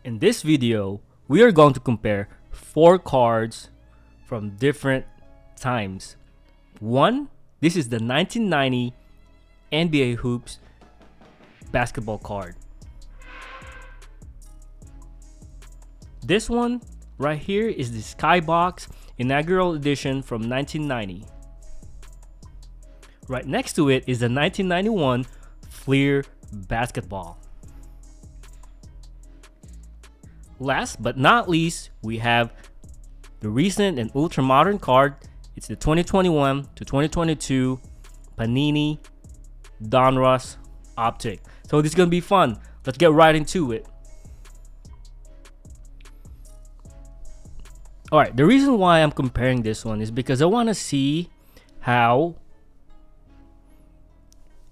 In this video, we are going to compare 4 cards from different times. One, this is the 1990 NBA Hoops basketball card. This one right here is the Skybox inaugural edition from 1990. Right next to it is the 1991 Fleer basketball. Last but not least, we have the recent and ultra modern card. It's the 2021 to 2022 Panini Donruss Optic. So this is gonna be fun. Let's get right into it. All right, the reason why I'm comparing this one is because I want to see how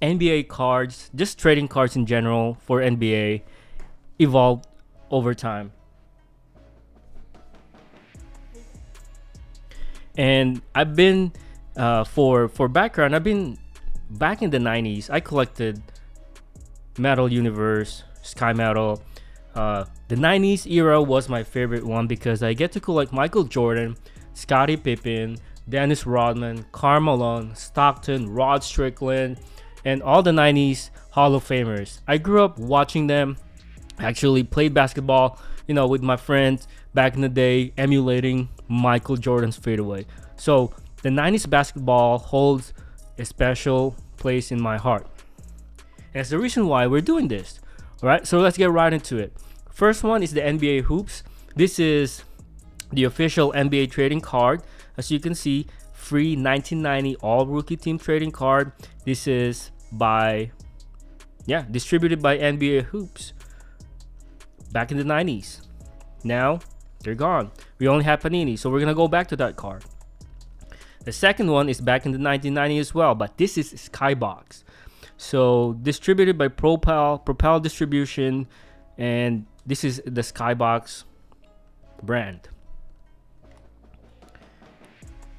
NBA cards, just trading cards in general for NBA, evolved over time. And I've been for background, I've been back in the 90s. I collected Metal Universe, Sky Metal. The 90s era was my favorite one because I get to collect Michael Jordan, Scottie Pippen, Dennis Rodman, Karl Malone, Stockton, Rod Strickland, and all the 90s Hall of Famers. I grew up watching them. I actually played basketball, with my friends back in the day, emulating Michael Jordan's fadeaway. So the 90s basketball holds a special place in my heart. And that's the reason why we're doing this. All right, so let's get right into it. First one is the NBA Hoops. This is the official NBA trading card. As you can see, free 1990 all rookie team trading card. This is distributed by NBA Hoops back in the 90s. Now they're gone. We only have Panini, so we're gonna go back to that card. The second one is back in the 1990s as well, but this is Skybox. So distributed by Propel Distribution, and this is the Skybox brand.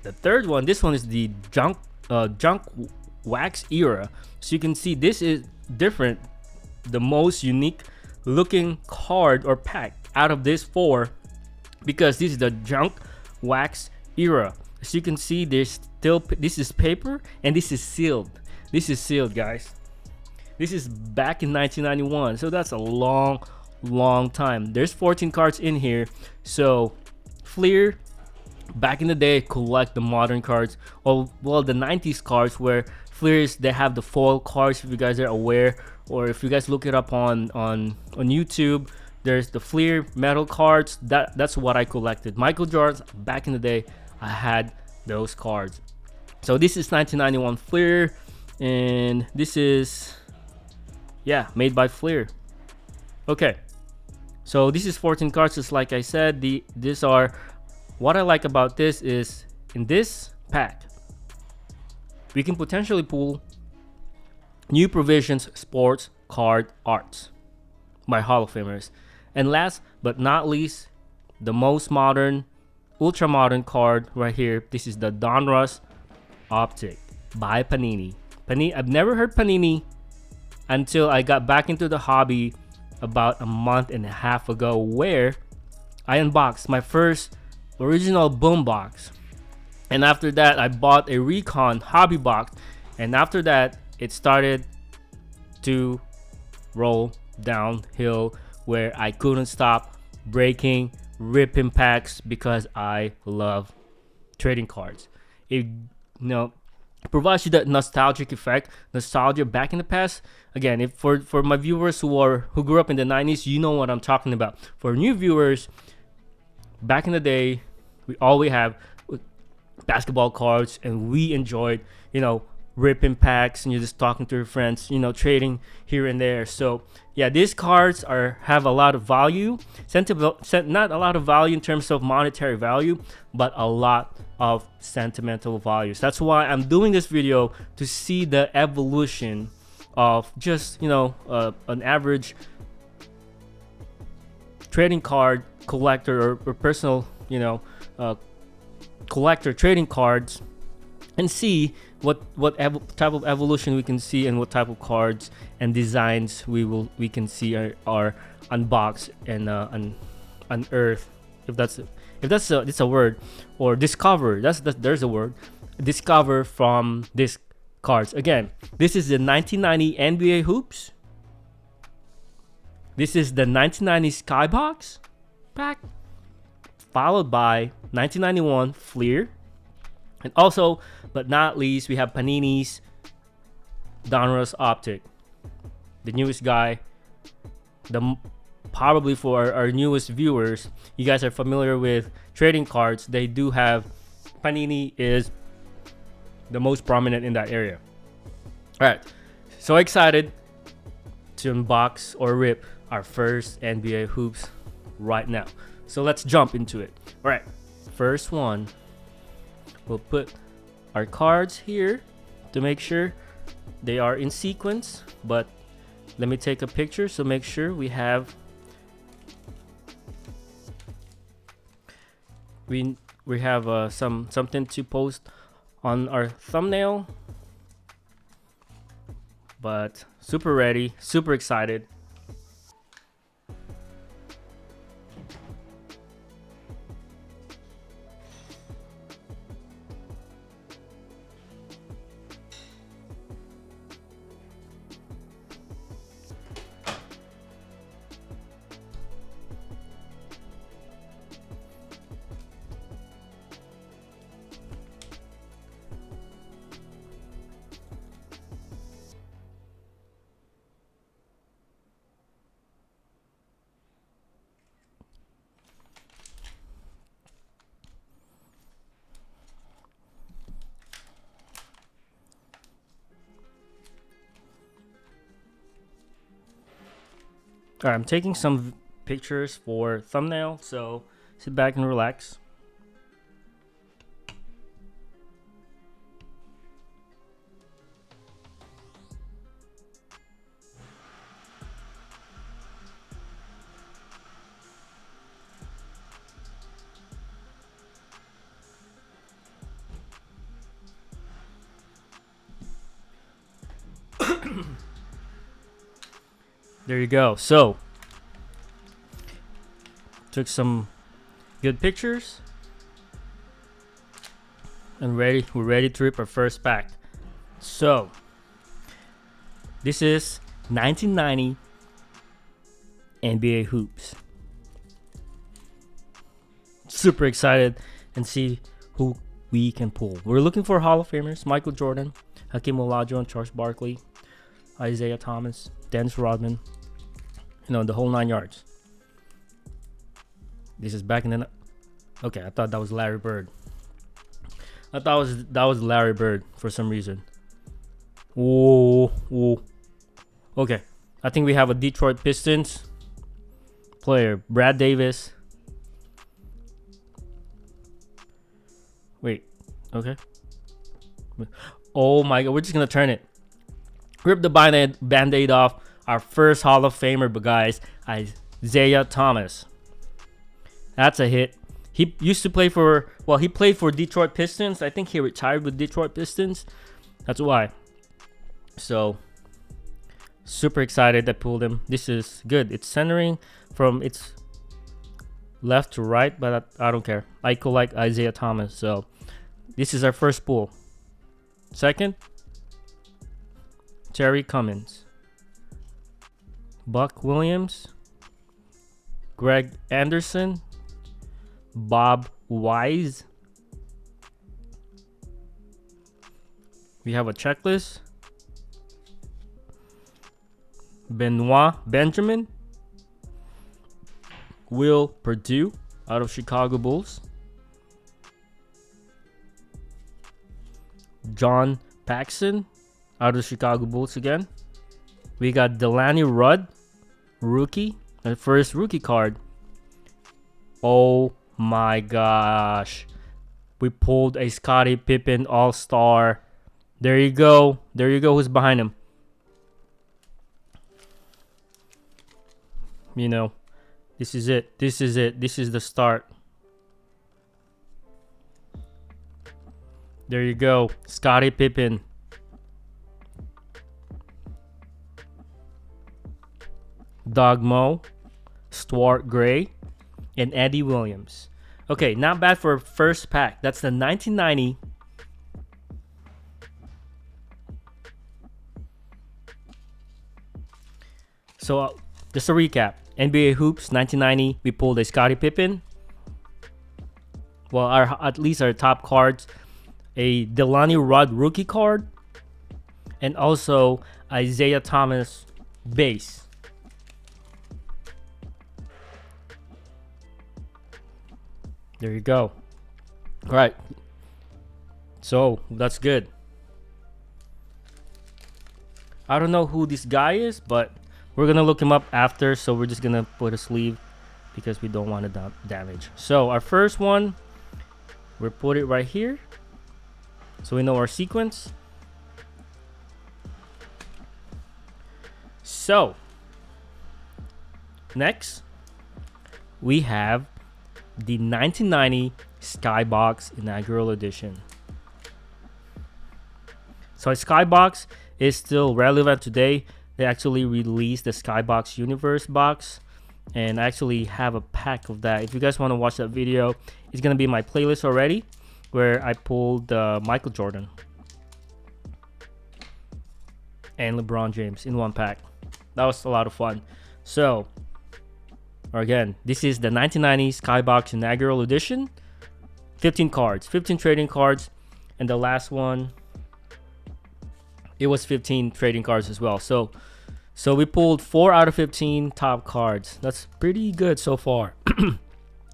The third one, this one is the junk wax era. So you can see this is different, the most unique looking card or pack out of this 4, because this is the junk wax era. As you can see, this is paper and this is sealed. This is sealed, guys. This is back in 1991, so that's a long time. There's 14 cards in here. So Fleer back in the day collect the modern cards, well the 90s cards, where Fleers, they have the foil cards, if you guys are aware, or if you guys look it up on YouTube, there's the Fleer metal cards. That's what I collected. Michael Jordan's back in the day, I had those cards. So this is 1991 Fleer, and this is made by Fleer. Okay, so this is 14 cards, just like I said. These are, what I like about this is, in this pack we can potentially pull New Provisions Sports Card Arts by Hall of Famers. And last but not least, the most modern, ultra modern card right here. This is the Donruss Optic by Panini. I've never heard Panini until I got back into the hobby about a month and a half ago, where I unboxed my first original boombox. And after that, I bought a Recon hobby box. And after that, it started to roll downhill, where I couldn't stop breaking, ripping packs, because I love trading cards. It provides you that nostalgic effect, nostalgia back in the past. Again, if for my viewers who grew up in the 90s, you know what I'm talking about. For new viewers, back in the day, all we have basketball cards, and we enjoyed, ripping packs, and you're just talking to your friends, trading here and there. So yeah, these cards have a lot of value, not a lot of value in terms of monetary value, but a lot of sentimental values. That's why I'm doing this video, to see the evolution of just an average trading card collector, or personal collector trading cards, and see what type of evolution we can see and what type of cards and designs we can see are unboxed and unearthed, if that's a word, or discover. There's a word, discover from these cards. Again, this is the 1990 NBA hoops. This is the 1990 Skybox pack, followed by 1991 Fleer. And also, but not least, we have Panini's Donruss Optic, the newest guy. Probably for our newest viewers, you guys are familiar with trading cards. They do have, Panini is the most prominent in that area. All right, so excited to unbox or rip our first NBA hoops right now. So let's jump into it. All right, first one. We'll put our cards here to make sure they are in sequence, but let me take a picture so make sure we have something to post on our thumbnail. But super ready, super excited. All right, I'm taking some pictures for thumbnail, so sit back and relax. There you go. So, took some good pictures, and we're ready to rip our first pack. So, this is 1990 NBA hoops. Super excited and see who we can pull. We're looking for Hall of Famers: Michael Jordan, Hakeem Olajuwon, Charles Barkley, Isaiah Thomas, Dennis Rodman, the whole 9 yards. This is back in the... Okay, I thought that was Larry Bird. I thought that was Larry Bird for some reason. Whoa. Okay, I think we have a Detroit Pistons player, Brad Davis. Wait, okay. Oh my God, we're just gonna turn it. Rip the band-aid off. Our first Hall of Famer, but guys, Isaiah Thomas. That's a hit. He used to play for, he played for Detroit Pistons. I think he retired with Detroit Pistons. That's why. So, super excited that pulled him. This is good. It's centering from its left to right, but I don't care. I like Isaiah Thomas. So, this is our first pull. Second, Terry Cummins. Buck Williams, Greg Anderson, Bob Wise. We have a checklist. Benoit Benjamin, Will Perdue out of Chicago Bulls, John Paxson out of Chicago Bulls again. We got Delaney Rudd, rookie, the first rookie card. Oh my gosh. We pulled a Scottie Pippen All-Star. There you go. There you go. Who's behind him? This is it. This is it. This is the start. There you go. Scottie Pippen. Doug Moe, Stuart Gray, and Eddie Williams. Okay, not bad for a first pack. That's the 1990. So, just a recap. NBA Hoops 1990, we pulled a Scottie Pippen. Well, at least our top cards. A Delani Rudd rookie card. And also Isaiah Thomas base. There you go. All right. So that's good. I don't know who this guy is, but we're gonna look him up after. So we're just gonna put a sleeve because we don't want to damage. So our first one, we'll put it right here, so we know our sequence. So next, we have the 1990 Skybox Inaugural Edition. So Skybox is still relevant today. They actually released the Skybox Universe box, and I actually have a pack of that. If you guys want to watch that video, it's gonna be in my playlist already, where I pulled Michael Jordan and LeBron James in one pack. That was a lot of fun. So again, this is the 1990 Skybox Inaugural Edition. 15 cards, 15 trading cards, and the last one, it was 15 trading cards as well. So we pulled 4 out of 15 top cards. That's pretty good so far.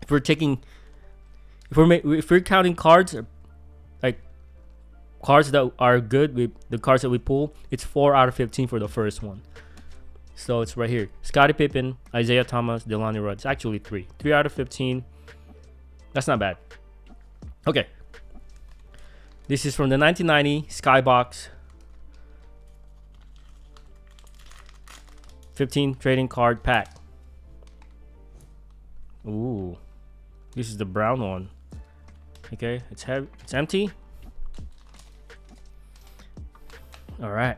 If we're counting cards, like cards that are good, the cards that we pull, it's 4 out of 15 for the first one. So it's right here. Scottie Pippen, Isaiah Thomas, Delani Rudd. It's actually 3 out of 15. That's not bad. Okay. This is from the 1990 Skybox 15 trading card pack. Ooh. This is the brown one. Okay, it's empty. All right.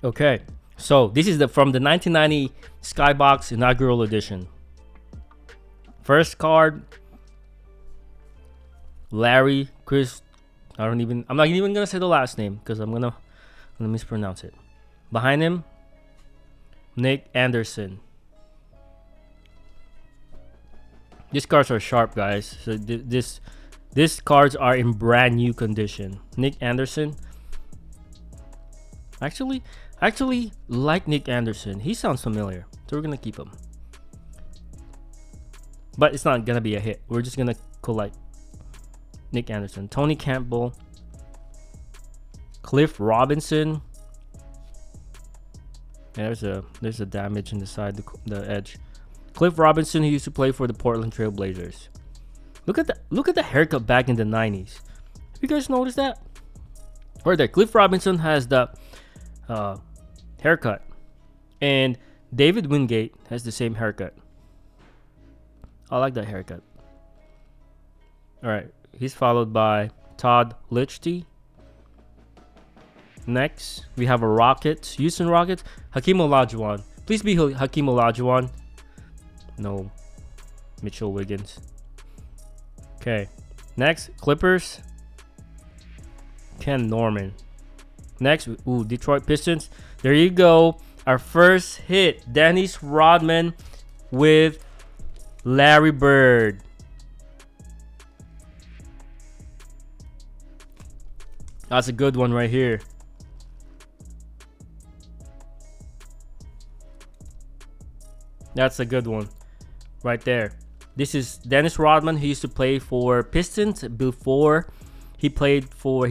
Okay, so this is from the 1990 Skybox Inaugural Edition. First card, Larry Chris. I'm not even gonna say the last name because I'm gonna mispronounce it. Behind him, Nick Anderson. These cards are sharp, guys. So these cards are in brand new condition. Nick Anderson. Actually like Nick Anderson. He sounds familiar, so we're gonna keep him. But it's not gonna be a hit. We're just gonna collect Nick Anderson, Tony Campbell, Cliff Robinson. Yeah, there's a damage in the side, the edge. Cliff Robinson, who used to play for the Portland Trail Blazers. Look at the haircut back in the 90s. Have you guys noticed that? Right there, Cliff Robinson has the haircut, and David Wingate has the same haircut. I like that haircut. All right, he's followed by Todd Lichty. Next, we have a Rockets, Houston Rockets, Hakeem Olajuwon. Please be Hakeem Olajuwon. No, Mitchell Wiggins. Okay, next, Clippers, Ken Norman. Next, Detroit Pistons. There you go. Our first hit, Dennis Rodman with Larry Bird. That's a good one right here. That's a good one right there. This is Dennis Rodman. He used to play for Pistons before he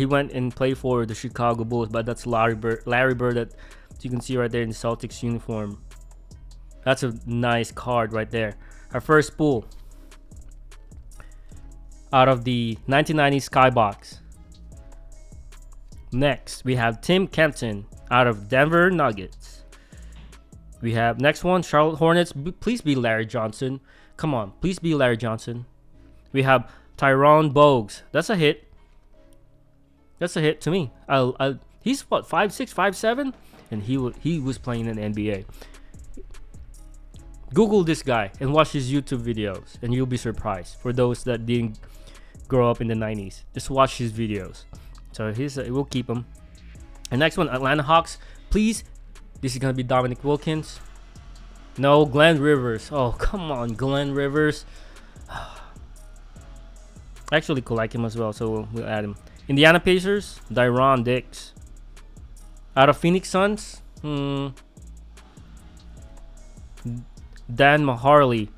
went and played for the Chicago Bulls, but that's Larry Bird that you can see right there in the Celtics uniform. That's a nice card right there. Our first pull. out of the 1990 Skybox. Next, we have Tim Kempton out of Denver Nuggets. We have next one, Charlotte Hornets. Please be Larry Johnson. Come on, please be Larry Johnson. We have Tyrone Bogues. That's a hit. That's a hit to me. He's what, 5'6", 5'7", and he was playing in the NBA. Google this guy and watch his YouTube videos, and you'll be surprised. For those that didn't grow up in the 90s, just watch his videos. So we'll keep him. And next one, Atlanta Hawks. Please, this is gonna be Dominic Wilkins. No, Glenn Rivers. Oh, come on, Glenn Rivers. I actually could like him as well, so we'll add him. Indiana Pacers, Dyron Dix. Out of Phoenix Suns, Dan Maharley.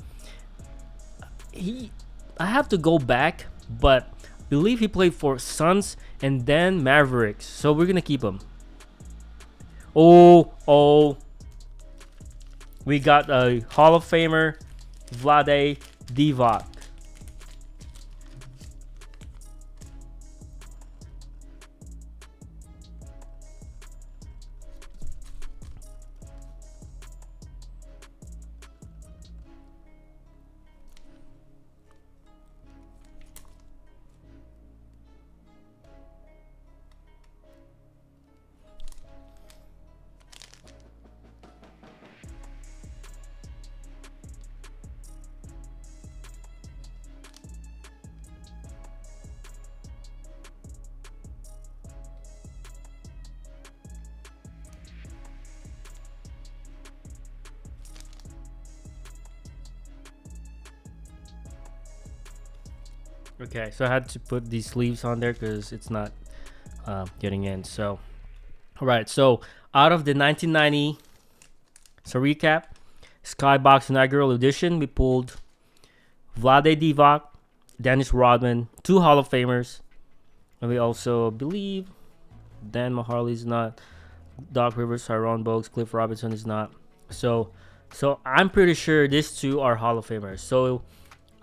I have to go back, but I believe he played for Suns and then Mavericks, so we're gonna keep him. Oh, we got a Hall of Famer, Vlade Divac. Okay, so I had to put these sleeves on there because it's not getting in. So, all right. So out of the 1990, so recap, Skybox inaugural edition, we pulled Vlade Divac, Dennis Rodman, 2 Hall of Famers, and we also believe Dan Maharley's not, Doc Rivers, Tyrone Bogues, Cliff Robinson is not. So I'm pretty sure these 2 are Hall of Famers. So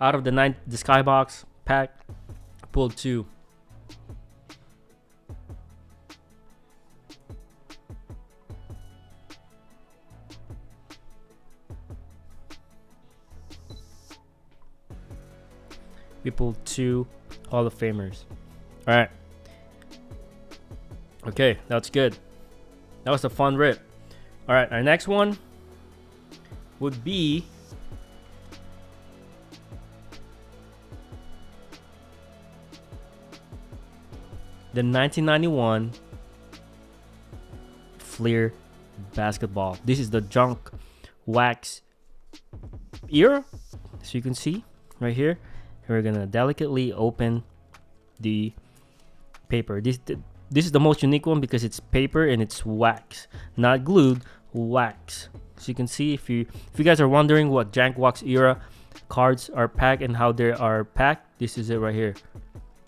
out of the Skybox pack, pulled 2. We pulled 2 Hall of Famers. All right. Okay, that's good. That was a fun rip. All right, our next one would be the 1991 Fleer basketball. This is the junk wax era, as you can see right here. We're gonna delicately open the paper. This is the most unique one because it's paper and it's wax, not glued, wax. So you can see, if you guys are wondering what jank wax era cards are packed and how they are packed, this is it right here.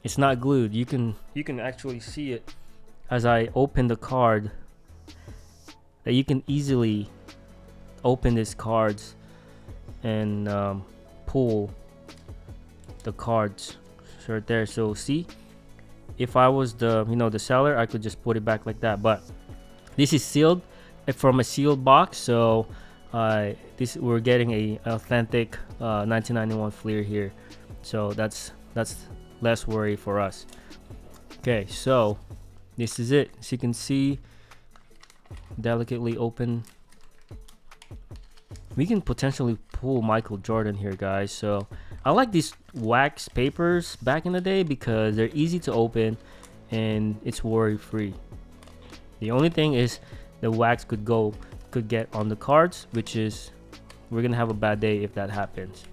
It's not glued. You can actually see it as I open the card, that you can easily open these cards and pull the cards right there. So see, if I was the seller, I could just put it back like that. But this is sealed from a sealed box, so we're getting a authentic 1991 Fleer here. So that's less worry for us. Okay, so this is it. As you can see, delicately open. We can potentially pull Michael Jordan here, guys. So I like these wax papers back in the day because they're easy to open and it's worry free. The only thing is the wax could get on the cards, which is, we're gonna have a bad day if that happens.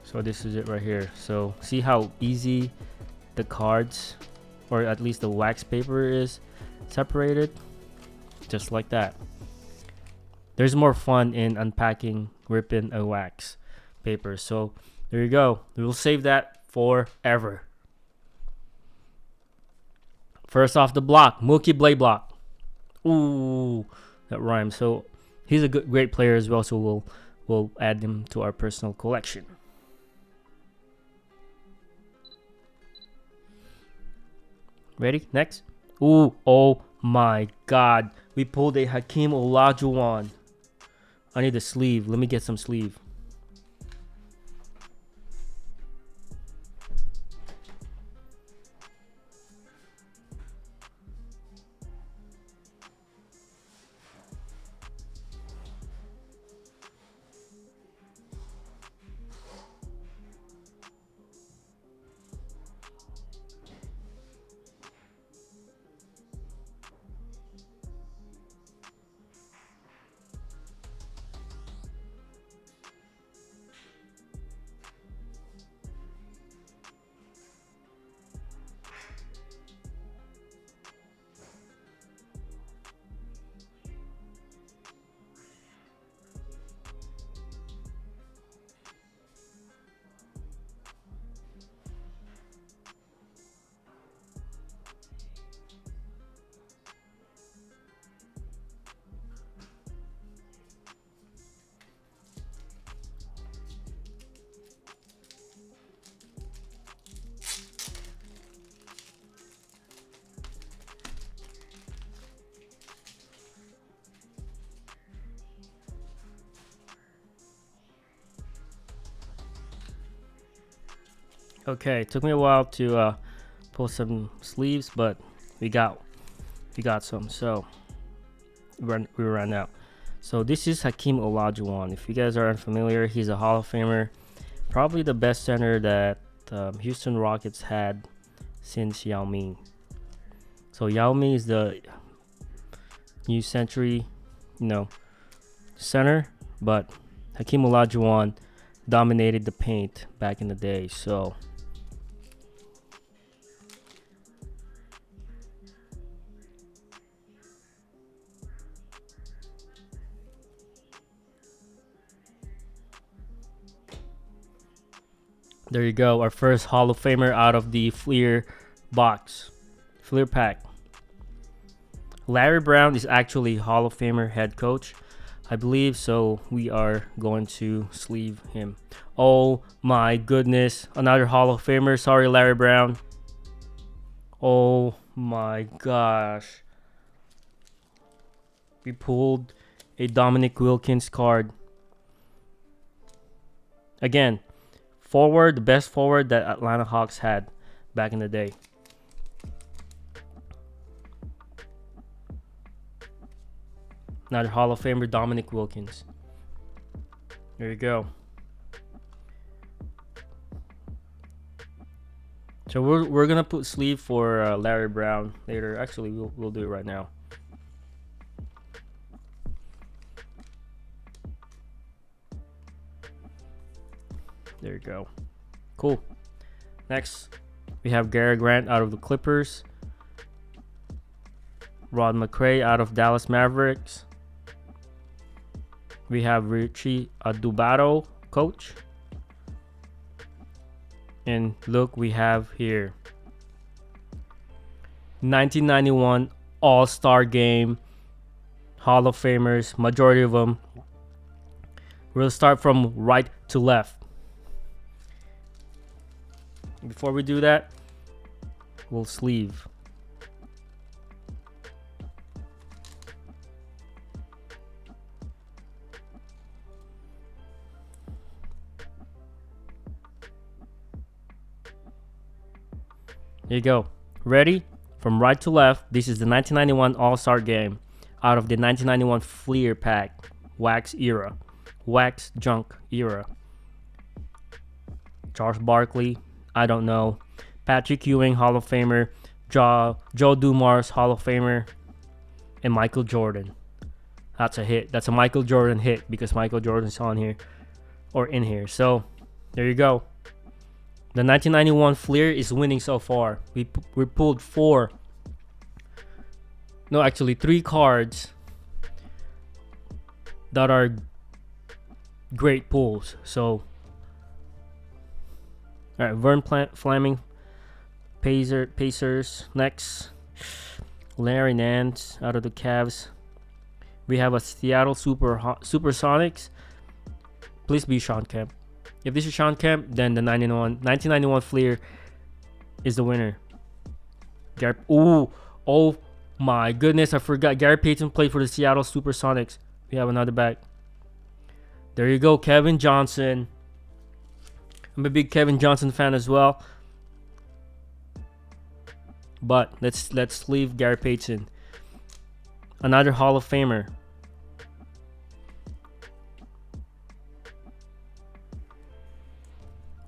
So this is it right here. So see how easy the cards, or at least the wax paper, is separated, just like that. There's more fun in unpacking, ripping a wax paper. So there you go. We'll save that forever. First off the block, Mookie Blaylock. Ooh, that rhymes. So he's a great player as well. So we'll we'll add them to our personal collection. Ready? Next. Ooh, oh my god. We pulled a Hakeem Olajuwon. I need a sleeve. Let me get some sleeve. Okay, it took me a while to pull some sleeves, but we got some. So we ran out. So this is Hakeem Olajuwon. If you guys are unfamiliar, he's a Hall of Famer, probably the best center that Houston Rockets had since Yao Ming. So Yao Ming is the new century, center, but Hakeem Olajuwon dominated the paint back in the day. So there you go, our first Hall of Famer out of the Fleer pack. Larry Brown is actually Hall of Famer head coach, I believe, so we are going to sleeve him. Oh my goodness, another Hall of Famer. Sorry, Larry Brown. Oh my gosh. We pulled a Dominique Wilkins card. Again, forward, the best forward that Atlanta Hawks had back in the day. Another Hall of Famer, Dominique Wilkins. There you go. So we're gonna put sleeve for Larry Brown later. Actually, we'll do it right now. There you go. Cool. Next, we have Gary Grant out of the Clippers. Rod McRae out of Dallas Mavericks. We have Richie Adubato, coach. And look, we have here 1991 All-Star Game Hall of Famers, majority of them. We'll start from right to left. Before we do that, we'll sleeve. Here you go. Ready? From right to left, this is the 1991 All-Star Game out of the 1991 Fleer pack, wax junk era. Charles Barkley, I don't know. Patrick Ewing, Hall of Famer. Joe Dumars, Hall of Famer. And Michael Jordan. That's a hit. That's a Michael Jordan hit because Michael Jordan's on here or in here. So there you go. The 1991 Fleer is winning so far. We pulled three cards that are great pulls. So, all right, Vern Fleming, Pacers. Next, Larry Nance out of the Cavs. We have a Seattle Supersonics. Please be Sean Kemp. If this is Sean Kemp, then the 1991 Fleer is the winner. Oh my goodness, I forgot. Gary Payton played for the Seattle Supersonics. We have another back. There you go, Kevin Johnson. I'm a big Kevin Johnson fan as well. But let's leave Gary Payton. Another Hall of Famer.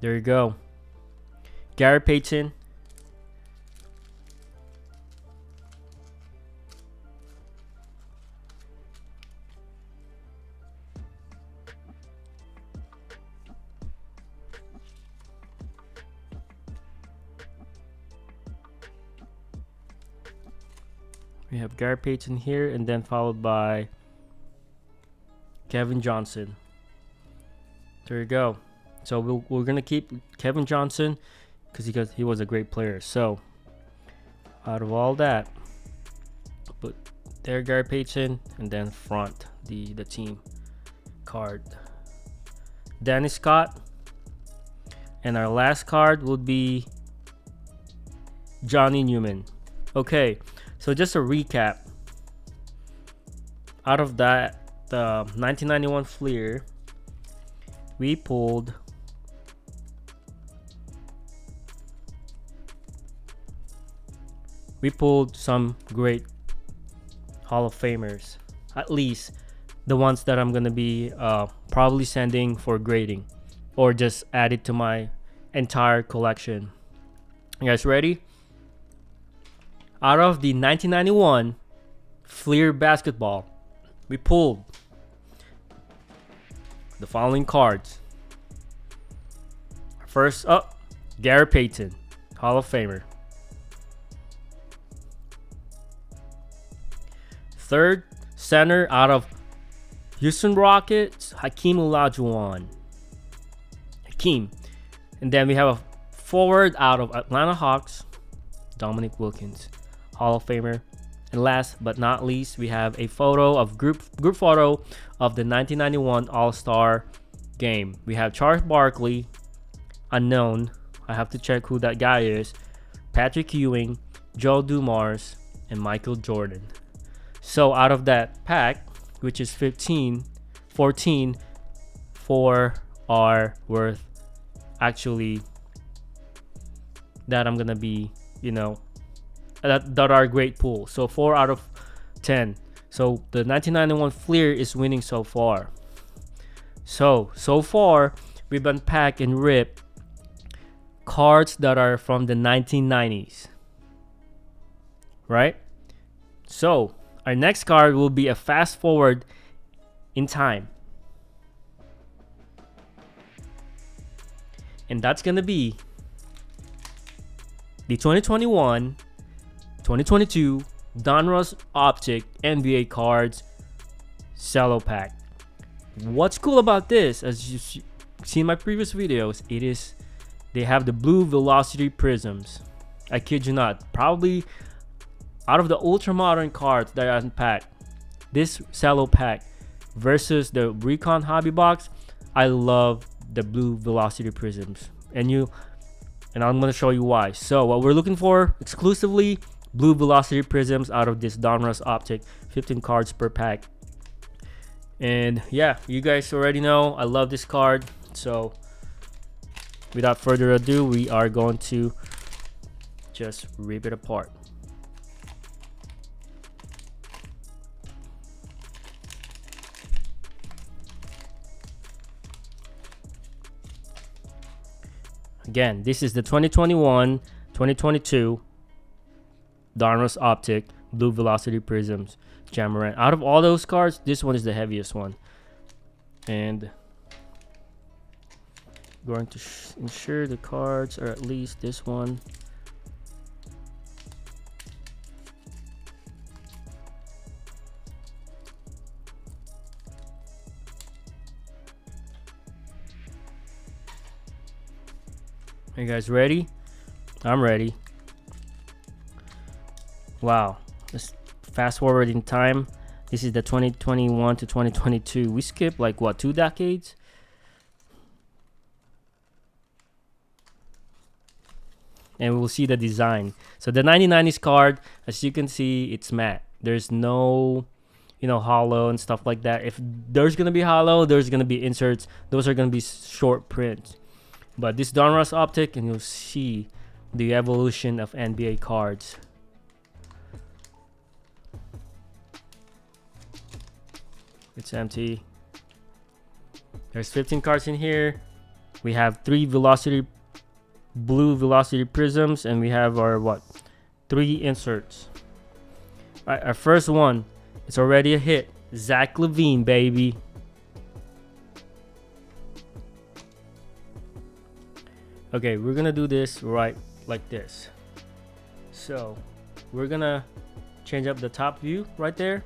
There you go. Gary Payton. We have Gary Payton here, and then followed by Kevin Johnson. There you go. So we're gonna keep Kevin Johnson because he was a great player. So out of all that, put there Gary Payton, and then front the team card. Danny Scott, and our last card would be Johnny Newman. Okay, so just a recap. Out of that, the 1991 Fleer, we pulled some great Hall of Famers, at least the ones that I'm gonna be probably sending for grading or just add it to my entire collection. You guys ready? Out of the 1991 Fleer basketball, we pulled the following cards. First up, Gary Payton, Hall of Famer. Third, center out of Houston Rockets, Hakeem Olajuwon. Hakeem. And then we have a forward out of Atlanta Hawks, Dominique Wilkins, Hall of Famer. And last but not least, we have a photo of group photo of the 1991 All-Star game. We have Charles Barkley, unknown. I have to check who that guy is. Patrick Ewing, Joe Dumars, and Michael Jordan. So out of that pack, which is 14 are worth actually that I'm gonna be, that are a great pool. So 4 out of 10. So the 1991 Fleer is winning so far. So far we've unpacked and ripped cards that are from the 1990s, right? So our next card will be a fast forward in time, and that's gonna be the 2021-2022 Donruss Optic NBA Cards Cello Pack. What's cool about this, as you see in my previous videos, they have the blue Velocity Prisms. I kid you not, probably out of the ultra modern cards that I unpacked, this cello pack versus the Recon Hobby Box, I love the blue Velocity Prisms, and I'm going to show you why. So what we're looking for exclusively, blue Velocity Prisms out of this Donruss Optic, 15 cards per pack. And yeah, you guys already know I love this card. So without further ado, we are going to just rip it apart. Again, this is the 2021-2022 Donruss Optic Blue Velocity Prisms Ja Morant. Out of all those cards, this one is the heaviest one. And going to ensure the cards are at least this one. Are you guys ready? I'm ready. Wow. Let's fast forward in time. This is the 2021 to 2022. We skipped like what, 2 decades? and we'll see the design. So the 1990s card, as you can see, it's matte. There's no, hollow and stuff like that. If there's gonna be hollow, there's gonna be inserts. Those are gonna be short prints. But this Donruss Optic, and you'll see the evolution of NBA cards. It's empty. There's 15 cards in here. We have 3 blue velocity prisms, and we have our 3 inserts. All right, our first one, it's already a hit. Zach LaVine, baby. Okay, we're gonna do this right like this. So we're gonna change up the top view right there.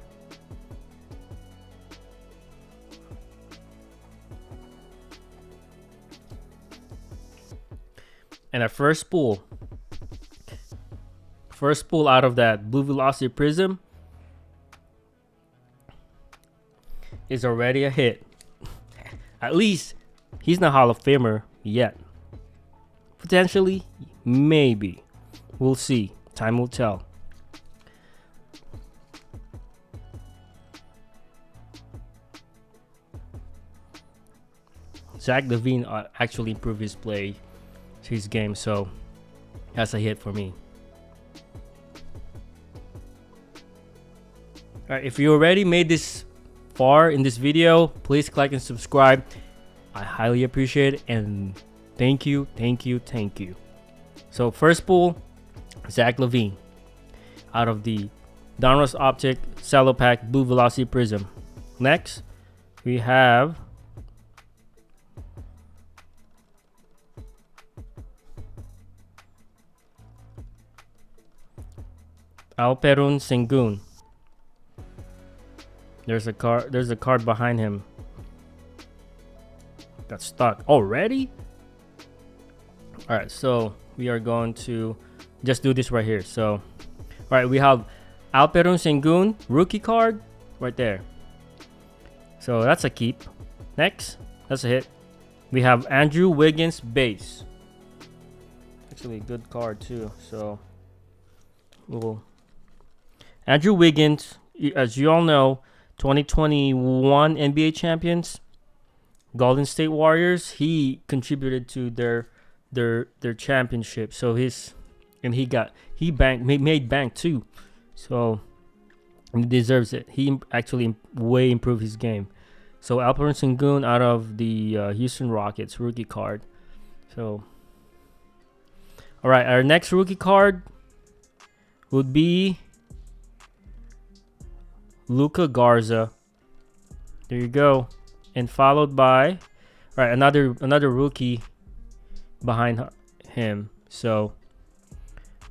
And our first pull out of that blue velocity prism is already a hit. At least he's not Hall of Famer yet. Potentially, maybe. We'll see. Time will tell. Zach LaVine actually improved his play, his game, so that's a hit for me. Alright, if you already made this far in this video, please click and subscribe. I highly appreciate it, and thank you. So first pull, Zach LaVine out of the Donruss Optic Cello Pack Blue Velocity Prism. Next, we have Alperen Sengun. There's a card behind him. Got stuck already. All right, so we are going to just do this right here. So, all right, we have Alperen Sengun rookie card right there. So that's a keep. Next, that's a hit. We have Andrew Wiggins base. Actually, a good card too. So, Andrew Wiggins, as you all know, 2021 NBA champions, Golden State Warriors. He contributed to their championship. So he made bank too. So he deserves it. He actually way improved his game. So Alperen Sengun out of the Houston Rockets rookie card. So all right, our next rookie card would be Luka Garza. There you go. And followed by, all right, another rookie behind him. So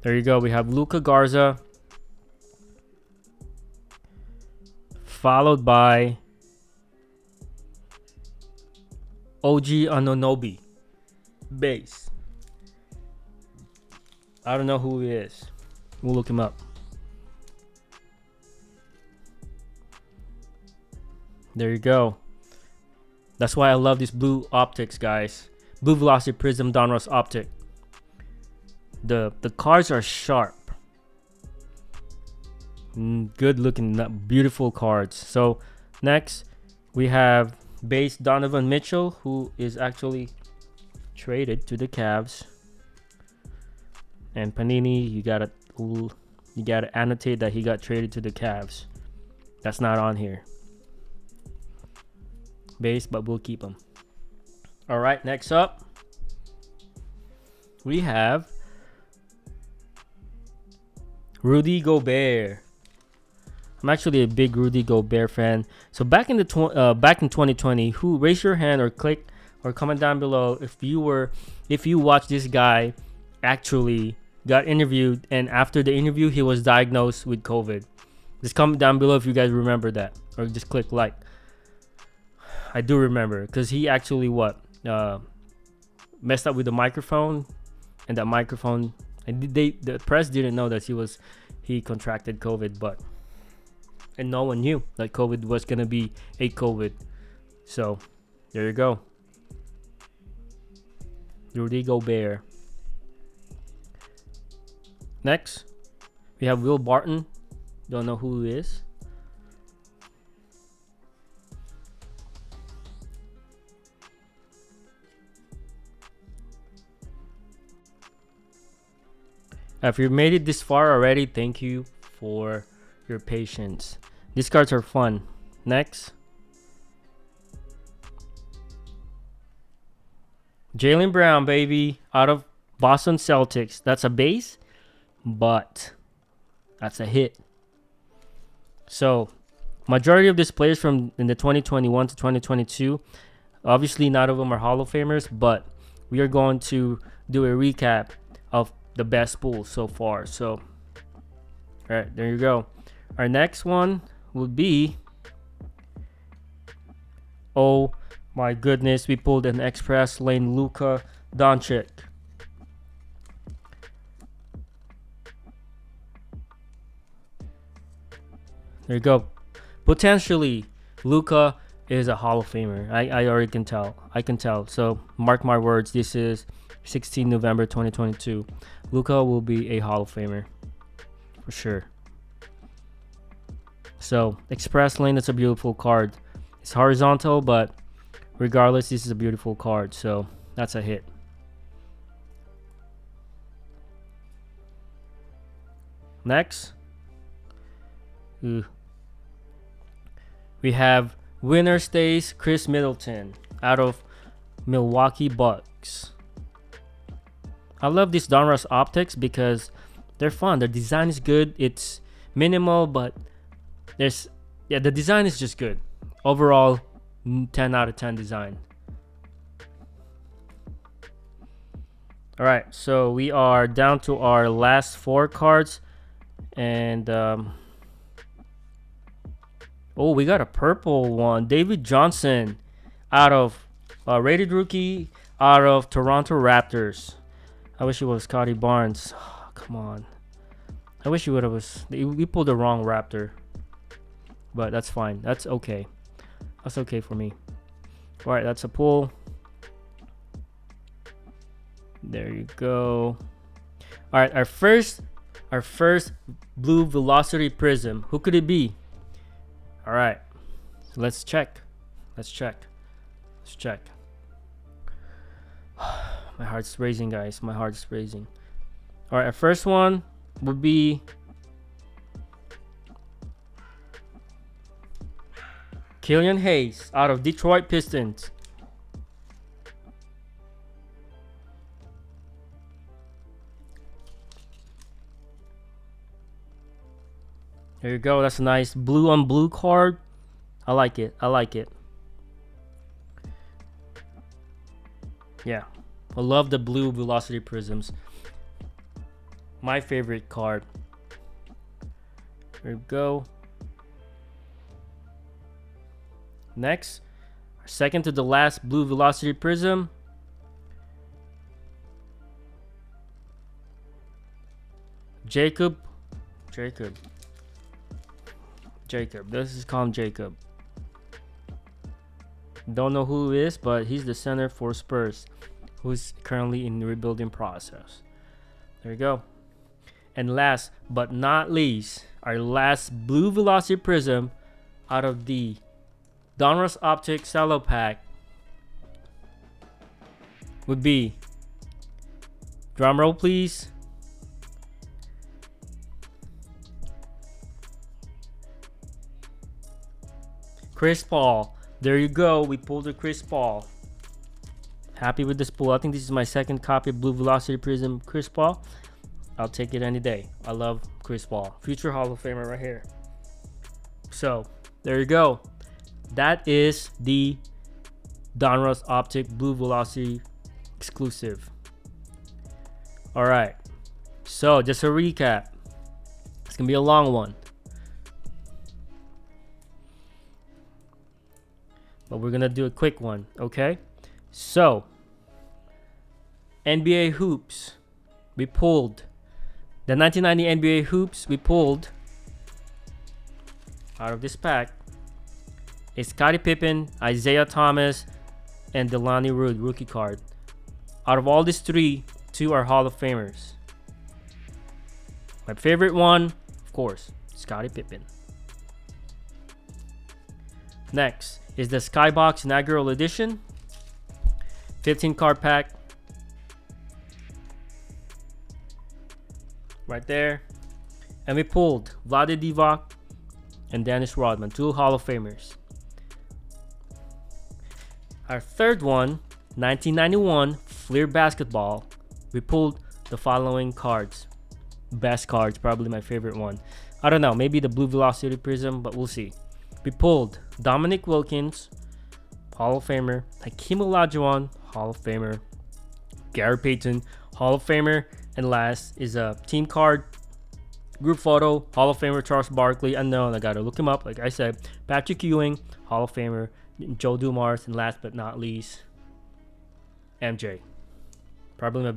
there you go. We have Luka Garza, followed by OG Anunoby base. I don't know who he is. We'll look him up. There you go. That's why I love these blue optics, guys. Blue Velocity Prism Donruss Optic. The cards are sharp. Good looking, beautiful cards. So next we have base Donovan Mitchell, who is actually traded to the Cavs. And Panini, you gotta annotate that he got traded to the Cavs. That's not on here. Base, but we'll keep him. All right, next up we have Rudy Gobert. I'm actually a big Rudy Gobert fan. So back in 2020, who, raise your hand or click or comment down below if you watched this guy actually got interviewed, and after the interview he was diagnosed with COVID. Just comment down below if you guys remember that, or just click like. I do remember, because he actually messed up with the microphone, and that microphone, and the press didn't know that he contracted COVID, and no one knew that COVID was gonna be a COVID. So there you go, Rudy Gobert. Next, we have Will Barton. Don't know who he is. If you made it this far already, thank you for your patience. These cards are fun. Next, Jaylen Brown, baby, out of Boston Celtics. That's a base, but that's a hit. So, majority of these players from in the 2021 to 2022, obviously not of them are Hall of Famers, but we are going to do a recap of the best pools so far. So, all right, there you go. Our next one will be, oh my goodness, we pulled an express lane Luka Doncic. There you go. Potentially, Luka is a Hall of Famer. I already can tell. I can tell. So mark my words. This is 16 November 2022. Luka will be a Hall of Famer for sure. So Express Lane, that's a beautiful card. It's horizontal, but regardless, this is a beautiful card. So that's a hit. Next, we have winner stays Chris Middleton out of Milwaukee Bucks. I love these Donruss optics because they're fun. The design is good. It's minimal, but the design is just good. Overall, 10 out of 10 design. All right, so we are down to our last 4 cards, and oh, we got a purple one. David Johnson out of rated rookie out of Toronto Raptors. I wish it was Scotty Barnes. Oh, come on. I wish you would have. We pulled the wrong Raptor. But that's fine. That's okay. That's okay for me. All right, that's a pull. There you go. All right, our first blue Velocity Prism. Who could it be? All right, so let's check. Let's check. My heart's racing, guys. My heart's racing. All right, our first one would be Killian Hayes out of Detroit Pistons. There you go. That's a nice blue on blue card. I like it. Yeah. I love the blue Velocity Prisms. My favorite card. There you go. Next, our second to the last blue Velocity Prism. Jacob. This is called Jacob. Don't know who he is, but he's the center for Spurs, who's currently in the rebuilding process. There you go. And last but not least, our last blue Velocity Prism out of the Donruss Optic Cello Pack would be, drum roll please, Chris Paul. There you go. We pulled a Chris Paul. Happy with this pull. I think this is my second copy of Blue Velocity Prism Chris Paul. I'll take it any day. I love Chris Paul. Future Hall of Famer right here. So, there you go. That is the Donruss Optic Blue Velocity exclusive. Alright. So, just a recap. It's going to be a long one. But we're going to do a quick one, okay? So, NBA Hoops. We pulled the 1990 NBA Hoops. We pulled out of this pack is Scottie Pippen, Isaiah Thomas, and Delonte Wright rookie card. Out of all these three, 2 are Hall of Famers. My favorite one, of course, Scottie Pippen. Next is the Skybox Inaugural Edition. 15 card pack. Right there. And we pulled Vlade Divac and Dennis Rodman, 2 Hall of Famers. Our third one, 1991 Fleer Basketball. We pulled the following cards. Best cards, probably my favorite one. I don't know, maybe the Blue Velocity Prism, but we'll see. We pulled Dominique Wilkins, Hall of Famer. Hakeem Olajuwon, Hall of Famer. Gary Payton, Hall of Famer. And last is a team card, group photo, Hall of Famer Charles Barkley. Unknown, I gotta look him up. Like I said, Patrick Ewing, Hall of Famer. Joe Dumars, and last but not least, MJ. Probably my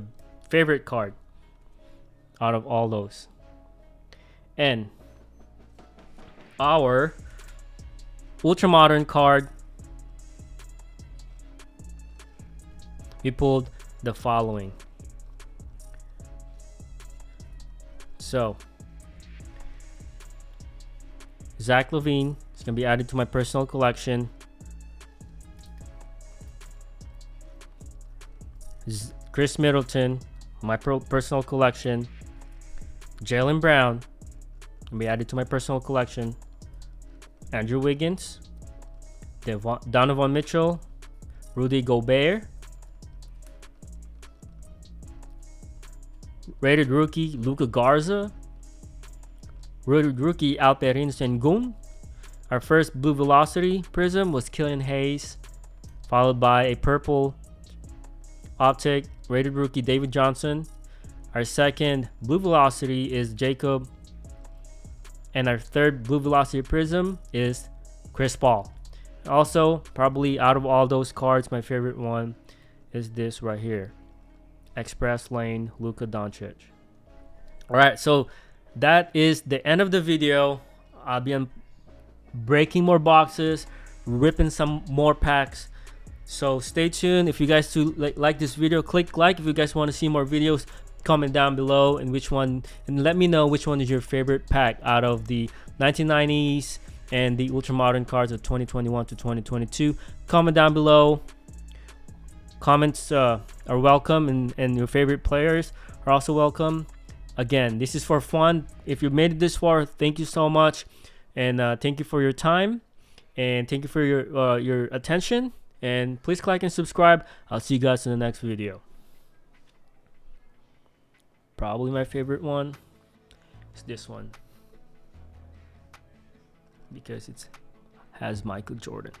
favorite card out of all those. And our ultra modern card, we pulled the following. So Zach LaVine is gonna be added to my personal collection. Chris Middleton, my personal collection. Jaylen Brown will be added to my personal collection. Andrew Wiggins, Donovan Mitchell, Rudy Gobert, rated rookie Luka Garza, rated rookie Alperen Sengun. Our first Blue Velocity Prism was Killian Hayes, followed by a purple Optic rated rookie David Johnson. Our second Blue Velocity is Jacob, and our third Blue Velocity Prism is Chris Paul. Also, probably out of all those cards, my favorite one is this right here, Express Lane Luka Doncic. All right, so that is the end of the video. I'll be breaking more boxes, ripping some more packs. So stay tuned. If you guys do like this video, click like. If you guys want to see more videos, comment down below and let me know which one is your favorite pack out of the 1990s and the ultra modern cards of 2021 to 2022. Comment down below. Comments are welcome, and your favorite players are also welcome. Again, this is for fun. If you made it this far, thank you so much, and thank you for your time, and thank you for your attention. And please like and subscribe. I'll see you guys in the next video. Probably my favorite one is this one, because it has Michael Jordan.